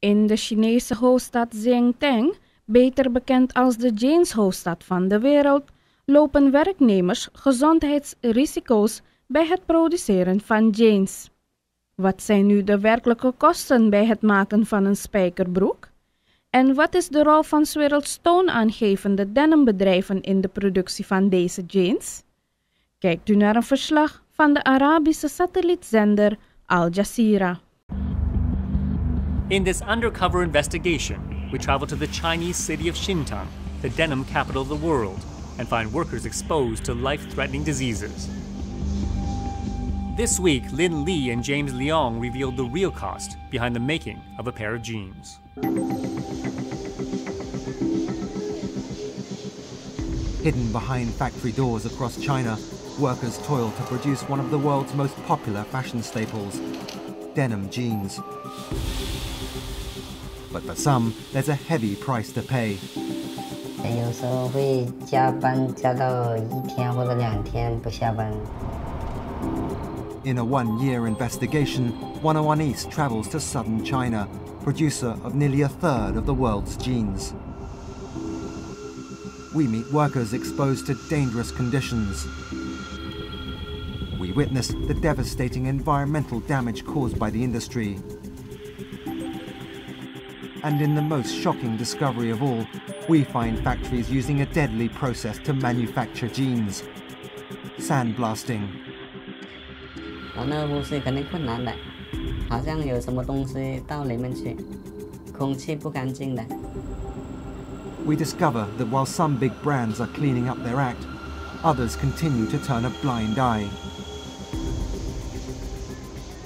In de Chinese hoofdstad Zhengteng, beter bekend als de jeanshoofdstad van de wereld, lopen werknemers gezondheidsrisico's bij het produceren van jeans. Wat zijn nu de werkelijke kosten bij het maken van een spijkerbroek? En wat is de rol van 's werelds toonaangevende denimbedrijven in de productie van deze jeans? Kijkt u naar een verslag van de Arabische satellietzender Al Jazeera. In this undercover investigation, we travel to the Chinese city of Xinjiang, the denim capital of the world, and find workers exposed to life-threatening diseases. This week, Lin Li and James Leong revealed the real cost behind the making of a pair of jeans. Hidden behind factory doors across China, workers toil to produce one of the world's most popular fashion staples, denim jeans. But for some, there's a heavy price to pay. 有时候会加班加到1天或者2天不下班。 In a one-year investigation, 101 East travels to southern China, producer of nearly a third of the world's jeans. We meet workers exposed to dangerous conditions. We witness the devastating environmental damage caused by the industry. And in the most shocking discovery of all, we find factories using a deadly process to manufacture jeans: sandblasting. 那个呼吸肯定困难的，好像有什么东西到里面去，空气不干净的。 We discover that while some big brands are cleaning up their act, others continue to turn a blind eye.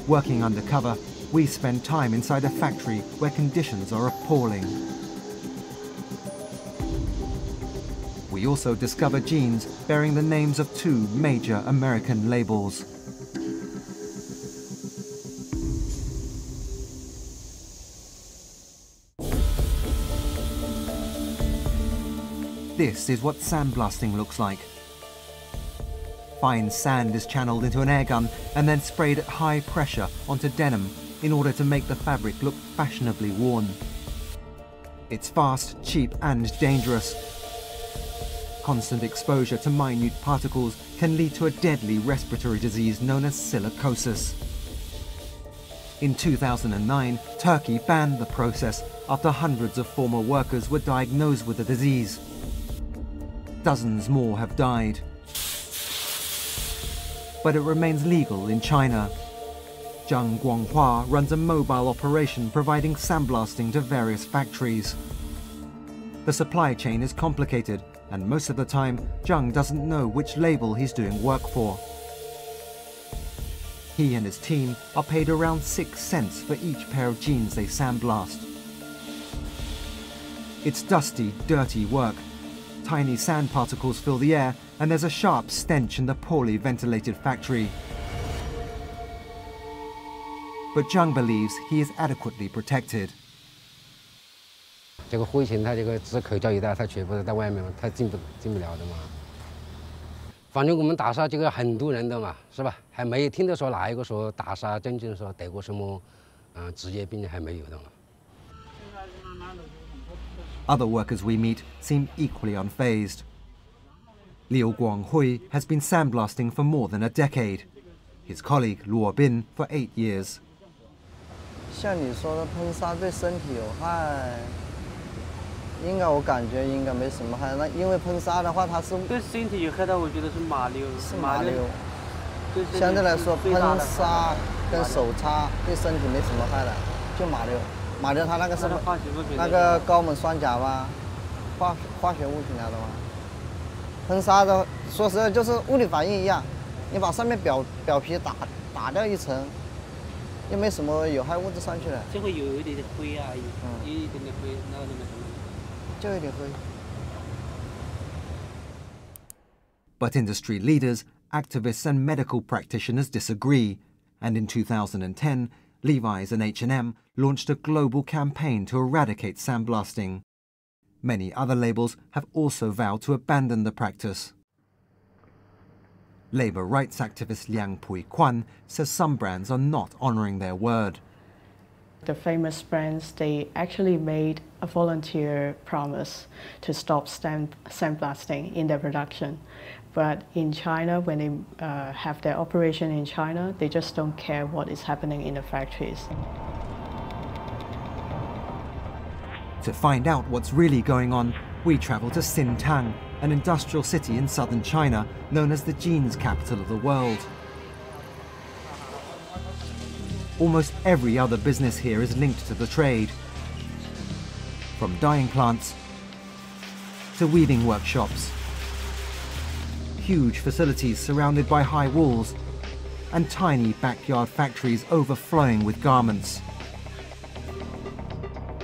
Working undercover, we spend time inside a factory where conditions are appalling. We also discover jeans bearing the names of 2 major American labels. This is what sandblasting looks like. Fine sand is channeled into an air gun and then sprayed at high pressure onto denim in order to make the fabric look fashionably worn. It's fast, cheap and dangerous. Constant exposure to minute particles can lead to a deadly respiratory disease known as silicosis. In 2009, Turkey banned the process after hundreds of former workers were diagnosed with the disease. Dozens more have died. But it remains legal in China. Zhang Guanghua runs a mobile operation providing sandblasting to various factories. The supply chain is complicated, and most of the time, Zhang doesn't know which label he's doing work for. He and his team are paid around 6 cents for each pair of jeans they sandblast. It's dusty, dirty work. Tiny sand particles fill the air, and there's a sharp stench in the poorly ventilated factory. But Zhang believes he is adequately protected. 这个灰尘，它这个只口罩一戴，它全部是在外面嘛，它进不了的嘛。反正我们打杀这个很多人的嘛，是吧？还没有听到说哪一个说打杀真正说得过什么，职业病还没有的嘛。 Other workers we meet seem equally unfazed. Liu Guanghui has been sandblasting for more than a decade. His colleague Luo Bin for 8 years. 像你说的喷砂对身体有害，我感觉应该没什么害。那因为喷砂的话，它是对身体有害的，我觉得是马硫。是马硫。相对来说，喷砂跟手擦对身体没什么害的，就马硫。 马硫它那个是那个高锰酸钾吧，化学物品来的嘛。喷砂的，说实在就是物理反应一样，你把上面表皮打掉一层，又没什么有害物质上去了。就会有一点点灰啊，有一点点灰，那个什么。就有点灰。But industry leaders, activists and medical practitioners disagree, and in 2010, Levi's and H&M launched a global campaign to eradicate sandblasting. Many other labels have also vowed to abandon the practice. Labour rights activist Liang Pui Quan says some brands are not honouring their word. The famous brands, they actually made a volunteer promise to stop sandblasting in their production. But in China, when they have their operation in China, they just don't care what is happening in the factories. To find out what's really going on, we travel to Xintang, an industrial city in southern China known as the jeans capital of the world. Almost every other business here is linked to the trade. From dyeing plants to weaving workshops, huge facilities surrounded by high walls, and tiny backyard factories overflowing with garments.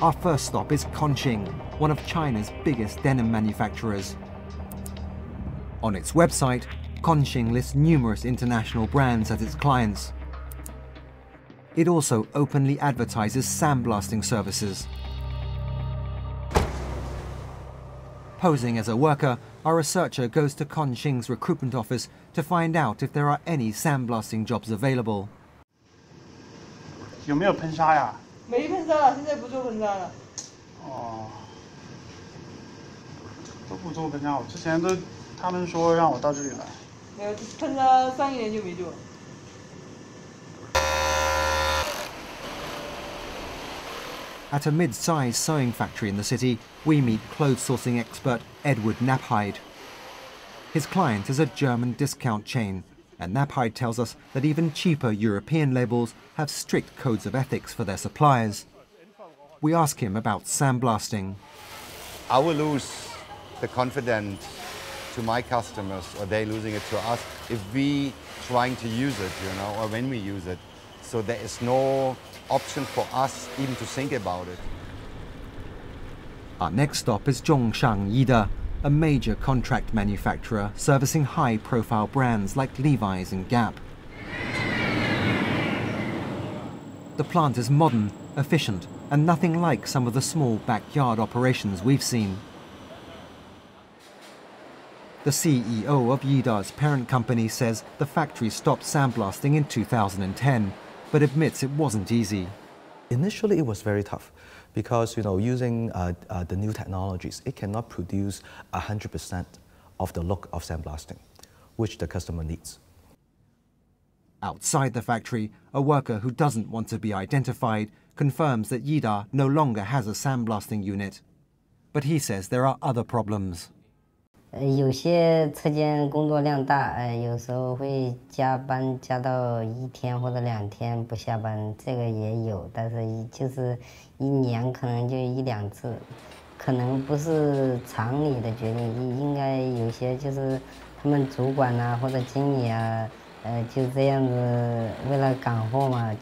Our first stop is Konqing, one of China's biggest denim manufacturers. On its website, Konqing lists numerous international brands as its clients. It also openly advertises sandblasting services. Posing as a worker, our researcher goes to Konqing's recruitment office to find out if there are any sandblasting jobs available. 有没有喷砂呀？没喷砂了，现在不做喷砂了。哦，都不做喷砂，我之前都他们说让我到这里来。没有喷砂3年就没做。 At a mid-sized sewing factory in the city, we meet clothes sourcing expert Edward Knapheide. His client is a German discount chain, and Knapheide tells us that even cheaper European labels have strict codes of ethics for their suppliers. We ask him about sandblasting. I will lose the confidence to my customers, or they losing it to us, if we trying to use it, you know, or when we use it. So there is no option for us even to think about it. Our next stop is Zhongshan Yida, a major contract manufacturer servicing high-profile brands like Levi's and Gap. The plant is modern, efficient, and nothing like some of the small backyard operations we've seen. The CEO of Yida's parent company says the factory stopped sandblasting in 2010, but admits it wasn't easy. Initially, it was very tough because, using the new technologies, it cannot produce 100% of the look of sandblasting, which the customer needs. Outside the factory, a worker who doesn't want to be identified confirms that Yida no longer has a sandblasting unit. But he says there are other problems. 有些车间工作量大，有时候会加班加到1天或者2天不下班，这个也有，但是就是1年可能就1、2次，可能不是厂里的决定，应该有些就是他们主管啊或者经理啊，就这样子为了赶货嘛，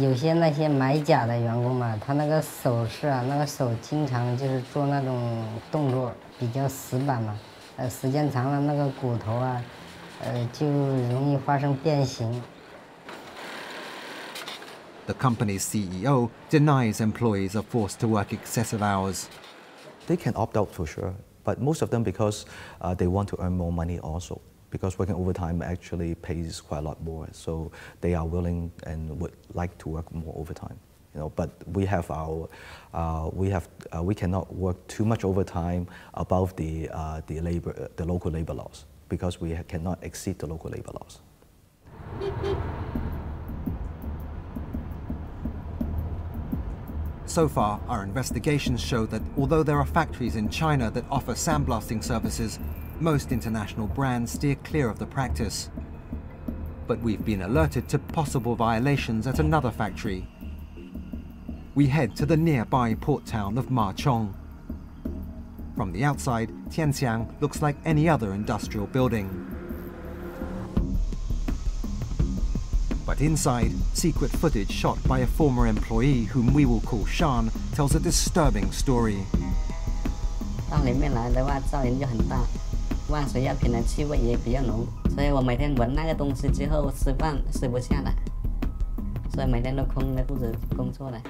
有些那些买假的员工嘛，他那个手势啊，那个手经常就是做那种动作。 比较死板嘛，时间长了那个骨头啊，就容易发生变形。The company's CEO denies employees are forced to work excessive hours. They can opt out for sure, but most of them because they want to earn more money also. Because working overtime actually pays quite a lot more, so they are willing and would like to work more overtime. But we have we cannot work too much overtime above the local labor laws because we cannot exceed the local labor laws. So far, our investigations show that although there are factories in China that offer sandblasting services, most international brands steer clear of the practice. But we've been alerted to possible violations at another factory. We head to the nearby port town of Machong. From the outside, Tianxiang looks like any other industrial building. But inside, secret footage shot by a former employee whom we will call Shan tells a disturbing story. 到里面来的话，噪音就很大，挖水药品的气味也比较浓，所以我每天闻那个东西之后吃饭吃不下来，所以每天都空着肚子工作了。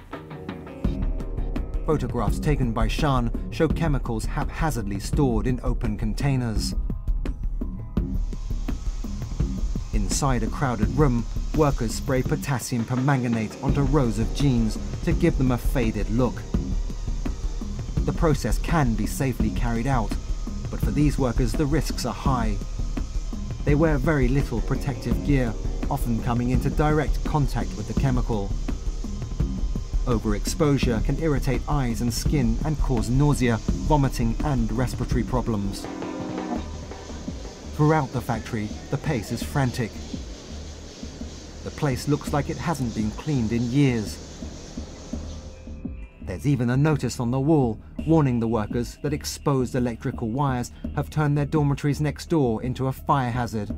Photographs taken by Shan show chemicals haphazardly stored in open containers. Inside a crowded room, workers spray potassium permanganate onto rows of jeans to give them a faded look. The process can be safely carried out, but for these workers the risks are high. They wear very little protective gear, often coming into direct contact with the chemical. Overexposure can irritate eyes and skin and cause nausea, vomiting and respiratory problems. Throughout the factory, the pace is frantic. The place looks like it hasn't been cleaned in years. There's even a notice on the wall warning the workers that exposed electrical wires have turned their dormitories next door into a fire hazard.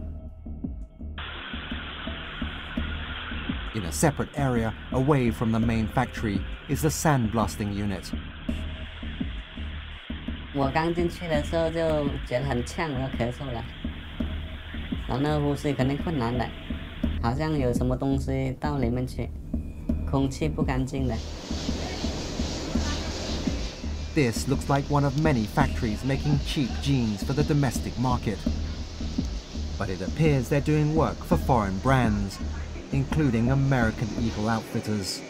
In a separate area, away from the main factory, is the sandblasting unit. 我刚进去的时候就觉得很呛，我要咳嗽了。然后那个呼吸肯定困难的，好像有什么东西到里面去，空气不干净的。 This looks like one of many factories making cheap jeans for the domestic market. But it appears they're doing work for foreign brands, including American Eagle Outfitters.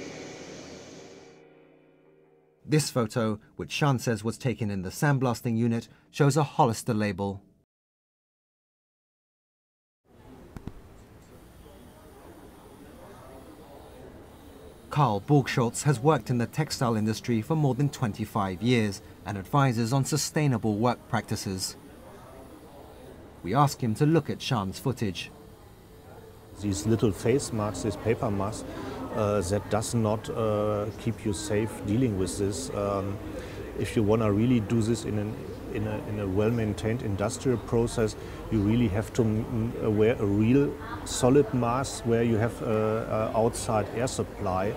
This photo, which Sean says was taken in the sandblasting unit, shows a Hollister label. Karl Borgschultz has worked in the textile industry for more than 25 years and advises on sustainable work practices. We ask him to look at Sean's footage. These little face masks, these paper masks, that does not keep you safe dealing with this. If you want to really do this in a well-maintained industrial process, you really have to wear a real solid mask where you have outside air supply,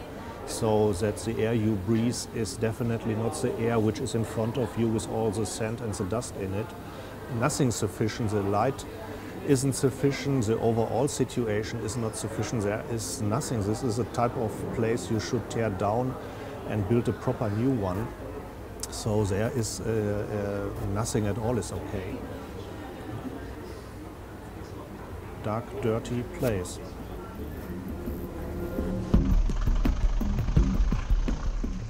so that the air you breathe is definitely not the air which is in front of you with all the sand and the dust in it. Nothing's sufficient, the light isn't sufficient, the overall situation is not sufficient, there is nothing. This is a type of place you should tear down and build a proper new one. So there is nothing at all is okay. Dark, dirty place.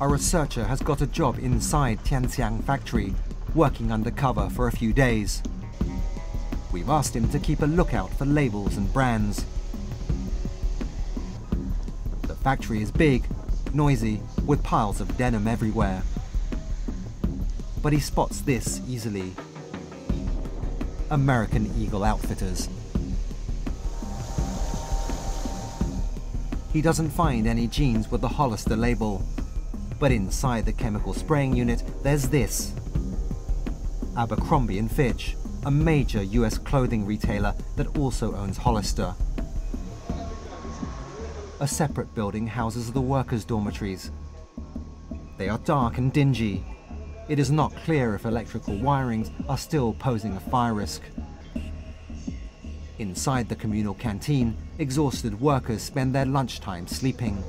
A researcher has got a job inside Tianxiang factory, working undercover for a few days. We've asked him to keep a lookout for labels and brands. The factory is big, noisy, with piles of denim everywhere. But he spots this easily. American Eagle Outfitters. He doesn't find any jeans with the Hollister label, but inside the chemical spraying unit there's this. Abercrombie & Fitch, a major US clothing retailer that also owns Hollister. A separate building houses the workers' dormitories. They are dark and dingy. It is not clear if electrical wirings are still posing a fire risk. Inside the communal canteen, exhausted workers spend their lunchtime sleeping.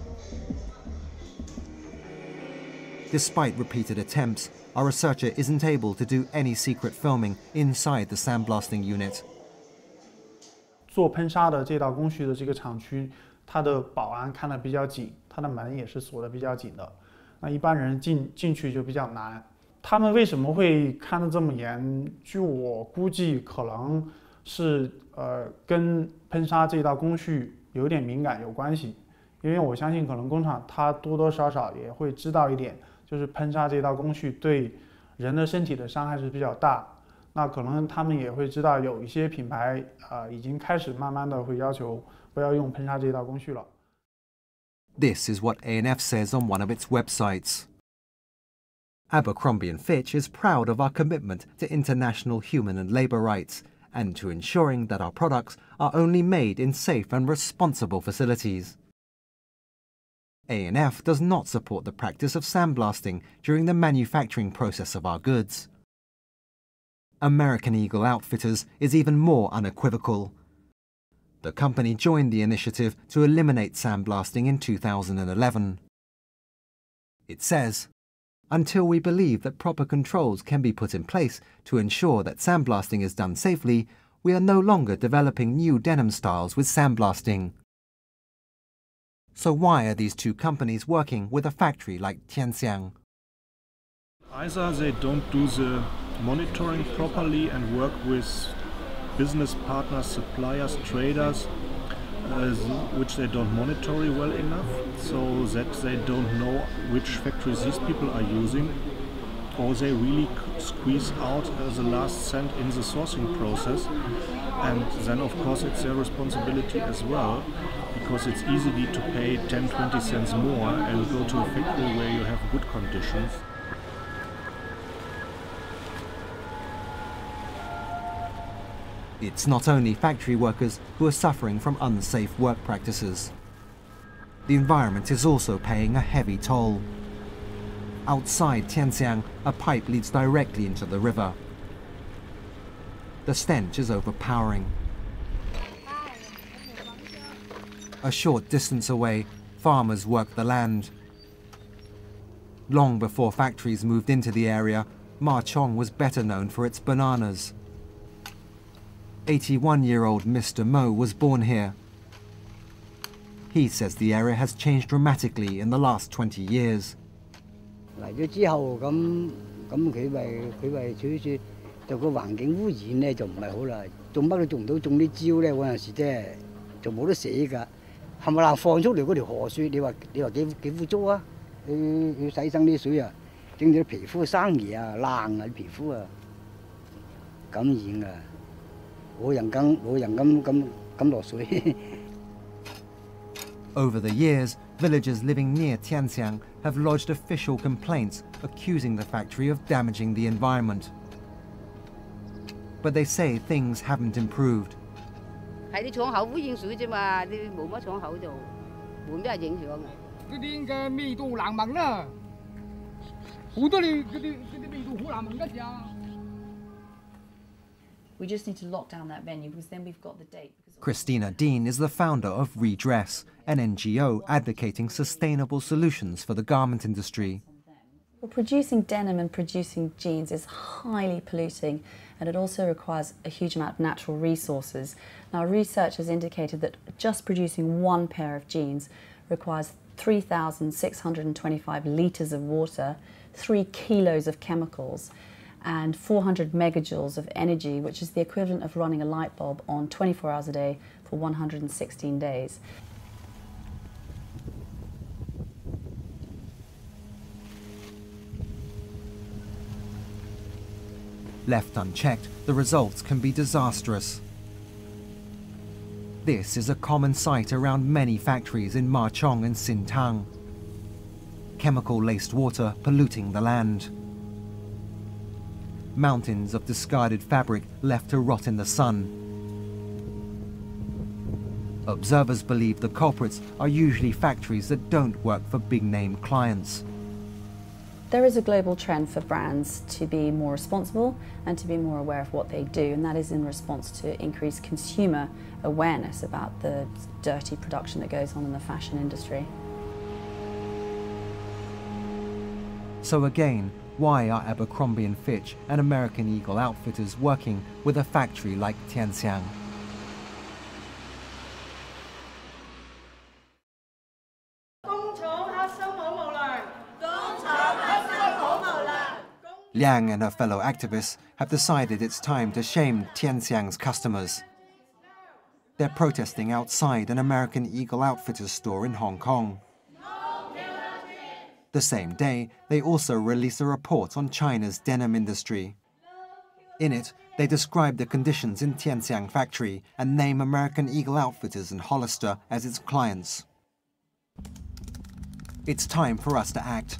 Despite repeated attempts, our researcher isn't able to do any secret filming inside the sandblasting unit. 做喷砂的这道工序的这个厂区，它的保安看得比较紧，它的门也是锁得比较紧的。那一般人进去就比较难。他们为什么会看得这么严？据我估计，可能是跟喷砂这道工序有点敏感有关系。因为我相信，可能工厂它多多少少也会知道一点。 就是喷砂这道工序对人的身体的伤害是比较大，那可能他们也会知道有一些品牌已经开始慢慢的会要求不要用喷砂这道工序了。This is what A&F says on one of its websites. Abercrombie & Fitch is proud of our commitment to international human and labour rights and to ensuring that our products are only made in safe and responsible facilities. A&F does not support the practice of sandblasting during the manufacturing process of our goods. American Eagle Outfitters is even more unequivocal. The company joined the initiative to eliminate sandblasting in 2011. It says, "Until we believe that proper controls can be put in place to ensure that sandblasting is done safely, we are no longer developing new denim styles with sandblasting." So why are these two companies working with a factory like Tianxiang? Either they don't do the monitoring properly and work with business partners, suppliers, traders, which they don't monitor well enough, so that they don't know which factories these people are using, or they really squeeze out the last cent in the sourcing process. And then of course it's their responsibility as well, because it's easy to pay 10-20 cents more and go to a factory where you have good conditions. It's not only factory workers who are suffering from unsafe work practices. The environment is also paying a heavy toll. Outside Tianxiang, a pipe leads directly into the river. The stench is overpowering. A short distance away, farmers work the land. Long before factories moved into the area, Waakhond was better known for its bananas. 81-year-old Mr. Mo was born here. He says the area has changed dramatically in the last 20 years. 嚟咗之後咁佢咪對個環境污染咧就唔係好啦，種乜都種唔到，種啲蕉咧嗰陣時即係就冇得死㗎，係咪啦？放出嚟嗰條河水，你話幾污糟啊？要洗生啲水啊，整到啲皮膚生嘢啊、爛啊啲皮膚啊，感染啊，冇人咁落水。Over the years, villagers living near Tianxiang have lodged official complaints accusing the factory of damaging the environment. But they say things haven't improved. 係啲廠口污染水啫嘛，你冇乜廠口就冇咩影響啊。嗰啲嘅味道難聞啦，好多你嗰啲味道好難聞㗎咋。We just need to lock down that venue because then we've got the date. Christina Dean is the founder of Redress, an NGO advocating sustainable solutions for the garment industry. Well, producing denim and producing jeans is highly polluting, and it also requires a huge amount of natural resources. Now, research has indicated that just producing one pair of jeans requires 3,625 litres of water, 3 kilos of chemicals, and 400 megajoules of energy, which is the equivalent of running a light bulb on 24 hours a day for 116 days. Left unchecked, the results can be disastrous. This is a common sight around many factories in Waakhond and Sintang. Chemical-laced water polluting the land. Mountains of discarded fabric left to rot in the sun. Observers believe the culprits are usually factories that don't work for big-name clients. There is a global trend for brands to be more responsible and to be more aware of what they do, and that is in response to increased consumer awareness about the dirty production that goes on in the fashion industry. So again, why are Abercrombie & Fitch and American Eagle Outfitters working with a factory like Tianxiang? Liang and her fellow activists have decided it's time to shame Tianxiang's customers. They're protesting outside an American Eagle Outfitters store in Hong Kong. The same day, they also released a report on China's denim industry. In it, they describe the conditions in Tianxiang factory and name American Eagle Outfitters and Hollister as its clients. It's time for us to act.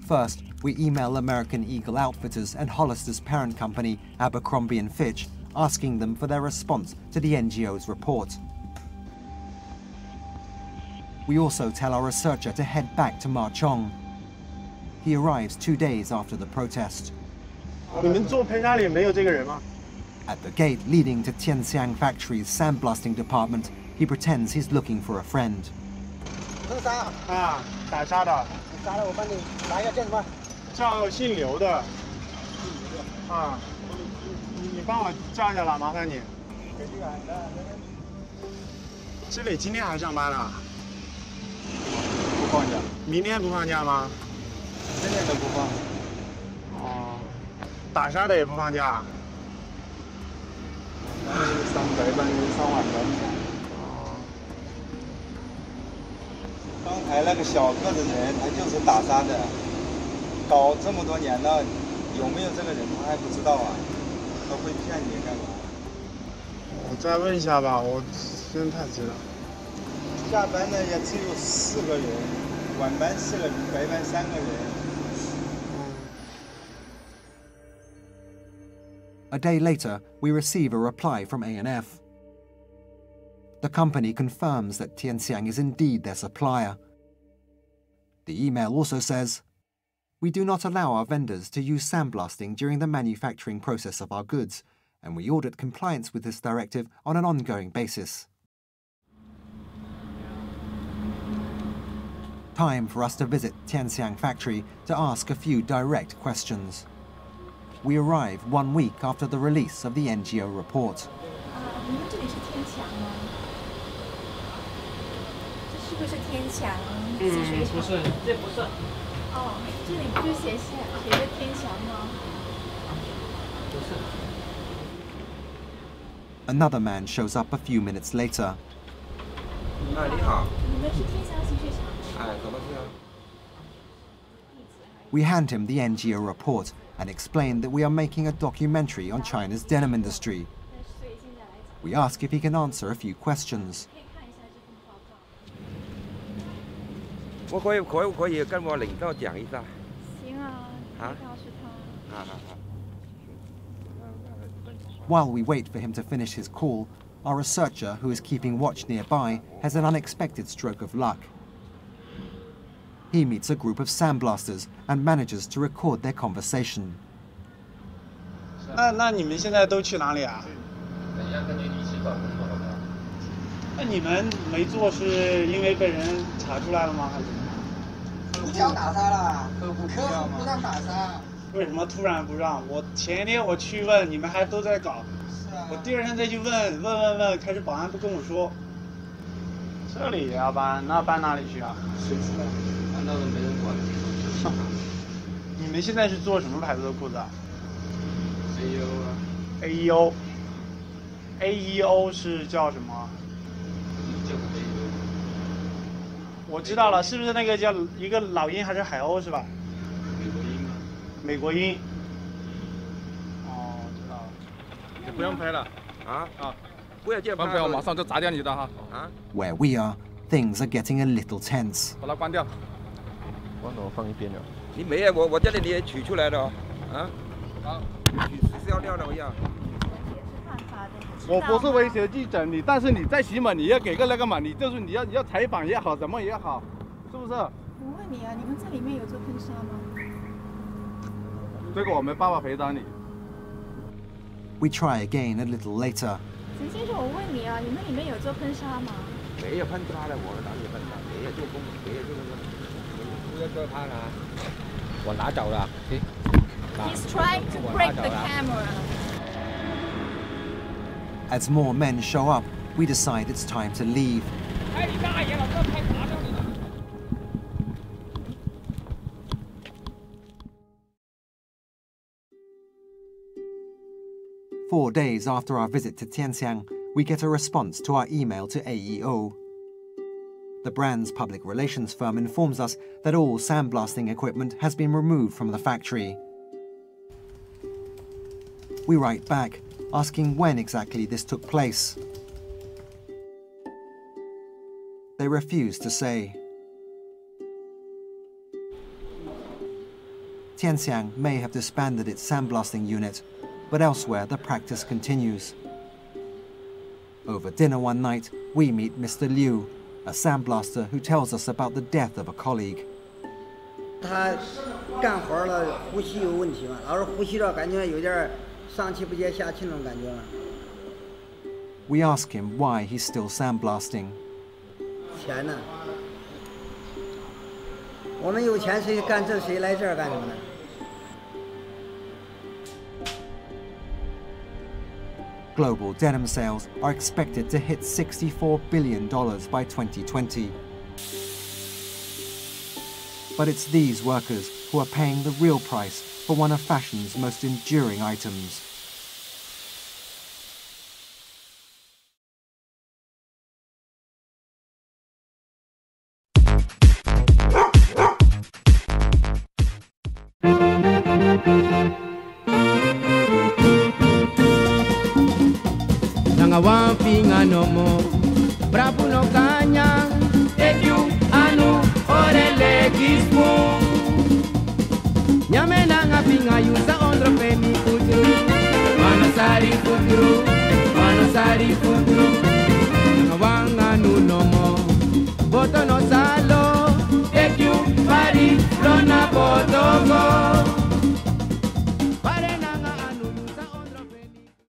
First, we email American Eagle Outfitters and Hollister's parent company, Abercrombie & Fitch, asking them for their response to the NGO's report. We also tell our researcher to head back to Waakhond. He arrives 2 days after the protest. At the gate leading to Tianxiang factory's sandblasting department, he pretends he's looking for a friend. 放假，明天不放假吗？今天都不放。哦，打沙的也不放假。上白班跟上晚班。刚才那个小个子人，他就是打沙的，搞这么多年了，有没有这个人他还不知道啊？他会骗你干嘛？我再问一下吧，我真太知道。下班的也只有4个人，晚班4个人，白班3个人。A day later, we receive a reply from A&F. The company confirms that Tianxiang is indeed their supplier. The email also says, "We do not allow our vendors to use sandblasting during the manufacturing process of our goods, and we audit compliance with this directive on an ongoing basis." Time for us to visit Tianxiang factory to ask a few direct questions. We arrive 1 week after the release of the NGO report. 你们这里是天祥吗？这是不是天祥汽水厂？不是，这不是。哦，这里不就写着天祥吗？不是。 Another man shows up a few minutes later. 你好。你们是天祥汽水厂？ We hand him the NGO report and explain that we are making a documentary on China's denim industry. We ask if he can answer a few questions. 我可以跟我领导讲一下。行啊，你告诉他。好。 While we wait for him to finish his call, our researcher, who is keeping watch nearby, has an unexpected stroke of luck. He meets a group of sandblasters and manages to record their conversation. 那你们现在都去哪里啊？等一下根据你去找工作好不好？那你们没做是因为被人查出来了吗？还是怎么？不叫打沙了，客户不让打沙。为什么突然不让？我前天我去问，你们还都在搞。是啊。我第二天再去问，开始保安不跟我说。这里也要搬，那搬哪里去啊？谁知道？搬到了没人管。你们现在是做什么牌子的裤子啊 ？AEO 啊。AEO 是叫什么？叫 AEO。我知道了，是不是那个叫一个老鹰还是海鸥是吧？美国鹰。美国鹰。哦，知道了。你不用拍了啊！不要拍，我马上就砸掉你的哈。啊 Where we are, things are getting a little tense. 把它关掉。关了，我放一边了。你没有，我这里你也取出来了哦，啊？好，取消掉了我要。我不是威胁记者你，但是你在起码你要给个那个嘛，你就是你要采访也好，什么也好，是不是？我问你啊，你们这里面有做喷砂吗？这个我没办法赔偿你。We try again a little later. 陈先生，我问你啊，你们里面有做喷砂吗？没有喷砂的，我哪里喷砂？没有做工，没有这个，不要做他了，我拿走了。He's trying to break the camera. As more men show up, we decide it's time to leave. 哎，你大爷了，这拍砸掉你了。 4 days after our visit to Tianxiang, we get a response to our email to AEO. The brand's public relations firm informs us that all sandblasting equipment has been removed from the factory. We write back, asking when exactly this took place. They refuse to say. Tianxiang may have disbanded its sandblasting unit, but elsewhere the practice continues. Over dinner one night, we meet Mr. Liu, a sandblaster who tells us about the death of a colleague. 他干活了，呼吸有问题嘛，老是呼吸着感觉有点上气不接下气那种感觉嘛。We ask him why he's still sandblasting. 钱呢？我们有钱谁干这谁来这儿干什么呢？ Global denim sales are expected to hit $64 billion by 2020. But it's these workers who are paying the real price for one of fashion's most enduring items. Wampinga nomo bravo no kanya eju anu orele kispo nyamena ngapinga yusa ondro peni futuru manasari futuru ngawanga nu nomo boto no salo eju pari lona botogo